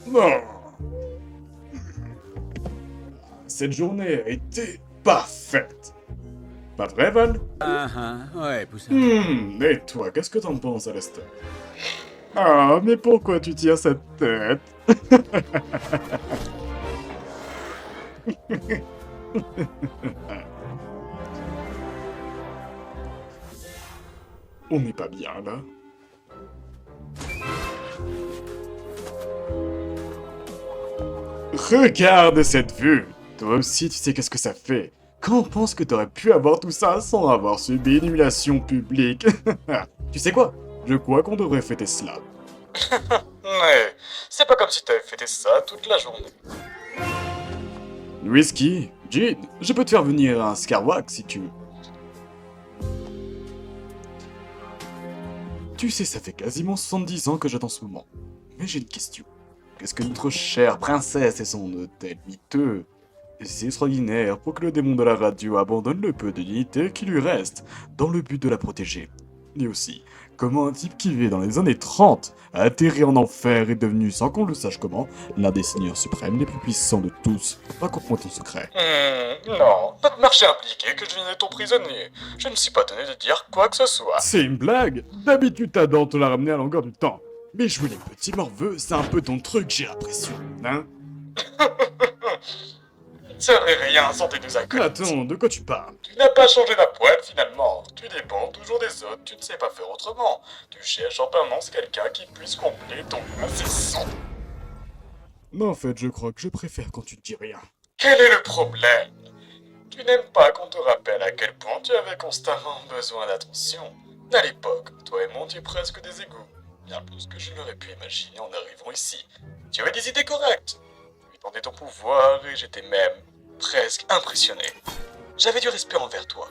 Non. Cette journée a été parfaite. Pas vrai, Val? Ouais, poussin. Et toi, qu'est-ce que t'en penses, Alistair? Ah, mais pourquoi tu tiens cette tête? On n'est pas bien, là. Regarde cette vue! Toi aussi, tu sais qu'est-ce que ça fait. Quand on pense que t'aurais pu avoir tout ça sans avoir subi une humiliation publique. Tu sais quoi? Je crois qu'on devrait fêter cela. Ouais, c'est pas comme si t'avais fêté ça toute la journée. Whisky, gin, je peux te faire venir un Scarwack si tu veux. Tu sais, ça fait quasiment 70 ans que j'attends ce moment. Mais j'ai une question. Qu'est-ce que notre chère princesse et son hôtel miteux est si extraordinaire pour que le démon de la radio abandonne le peu de dignité qui lui reste dans le but de la protéger? Et aussi, comment un type qui vit dans les années 30 a atterri en enfer et est devenu, sans qu'on le sache comment, l'un des seigneurs suprêmes les plus puissants de tous? Raconte-moi ton secret. Non, notre marché impliqué que je viens ton prisonnier. Je ne suis pas tenu de dire quoi que ce soit. C'est une blague? D'habitude t'adores te la ramener à longueur du temps. Mais jouer les petits morveux, c'est un peu ton truc, j'ai l'impression, hein? Ça serait rien sans tes deux acolytes. Attends, de quoi tu parles? Tu n'as pas changé la poêle finalement. Tu dépends toujours des autres, tu ne sais pas faire autrement. Tu cherches en permanence quelqu'un qui puisse combler ton incessant. Mais en fait, je crois que je préfère quand tu ne dis rien. Quel est le problème? Tu n'aimes pas qu'on te rappelle à quel point tu avais constamment besoin d'attention. À l'époque, toi et moi, tu es presque des égaux. Bien plus que je n'aurais pu imaginer en arrivant ici. Tu avais des idées correctes. Tu étendais ton pouvoir et j'étais même presque impressionné. J'avais du respect envers toi.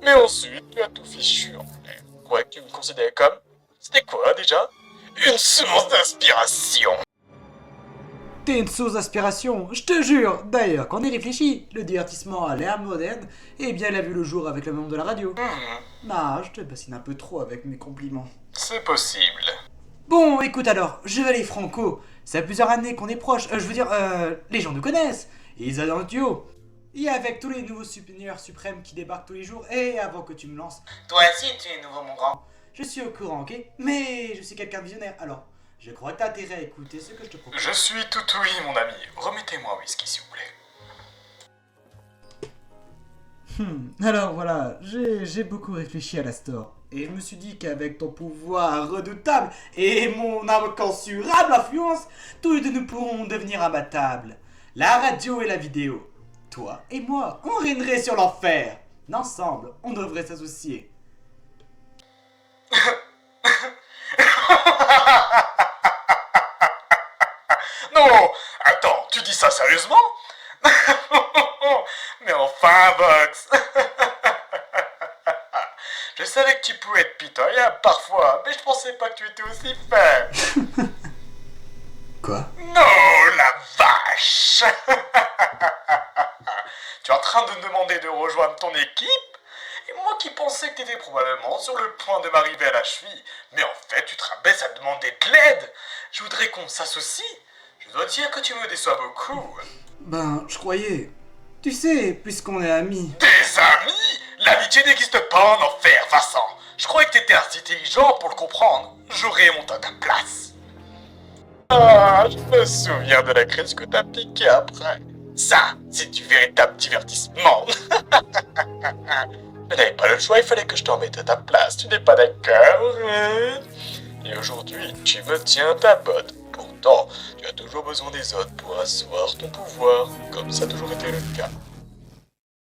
Mais ensuite, tu as tout fichu en l'air. Quoi que tu me considérais comme... C'était quoi déjà? Une source d'inspiration. T'es une source d'inspiration, je te jure. D'ailleurs, quand on y réfléchit, le divertissement à l'ère moderne, eh bien, il a vu le jour avec le monde de la radio. Non, je te bassine un peu trop avec mes compliments. C'est possible. Bon, écoute alors, je vais aller franco. Ça fait plusieurs années qu'on est proches. Les gens nous connaissent. Ils adorent le duo. Et avec tous les nouveaux seigneurs suprêmes qui débarquent tous les jours, et avant que tu me lances, Toi aussi, tu es nouveau, mon grand. je suis au courant, ok? Mais je suis quelqu'un de visionnaire, alors je crois que t'as intérêt à écouter ce que je te propose. Je suis tout oui, mon ami. Remettez-moi un whisky, s'il vous plaît. Alors voilà, j'ai beaucoup réfléchi à la store. Et je me suis dit qu'avec ton pouvoir redoutable et mon incommensurable influence, tous deux nous pourrons devenir imbattables. La radio et la vidéo. Toi et moi, on régnerait sur l'enfer. Ensemble, on devrait s'associer. Non, attends, tu dis ça sérieusement? Mais enfin, Vox. Je savais que tu pouvais être pitoyable parfois, mais je pensais pas que tu étais aussi faible. Quoi? Non, la vache. Tu es en train de me demander de rejoindre ton équipe? Et moi qui pensais que tu étais probablement sur le point de m'arriver à la cheville. Mais en fait, tu te rabaisses à demander de l'aide. Je voudrais qu'on s'associe. Je dois dire que tu me déçois beaucoup. Ben, je croyais. Tu sais, puisqu'on est amis. Des amis? L'amitié n'existe pas en enfer, Vincent. Je croyais que t'étais assez intelligent pour le comprendre. J'aurais monté à ta place. Ah, je me souviens de la crise que t'as piquée après. Ça, c'est du véritable divertissement. Je n'avais pas le choix, il fallait que je t'en mette à ta place. Tu n'es pas d'accord? Et aujourd'hui, tu me tiens ta botte. Pourtant, tu as toujours besoin des autres pour asseoir ton pouvoir, comme ça a toujours été le cas.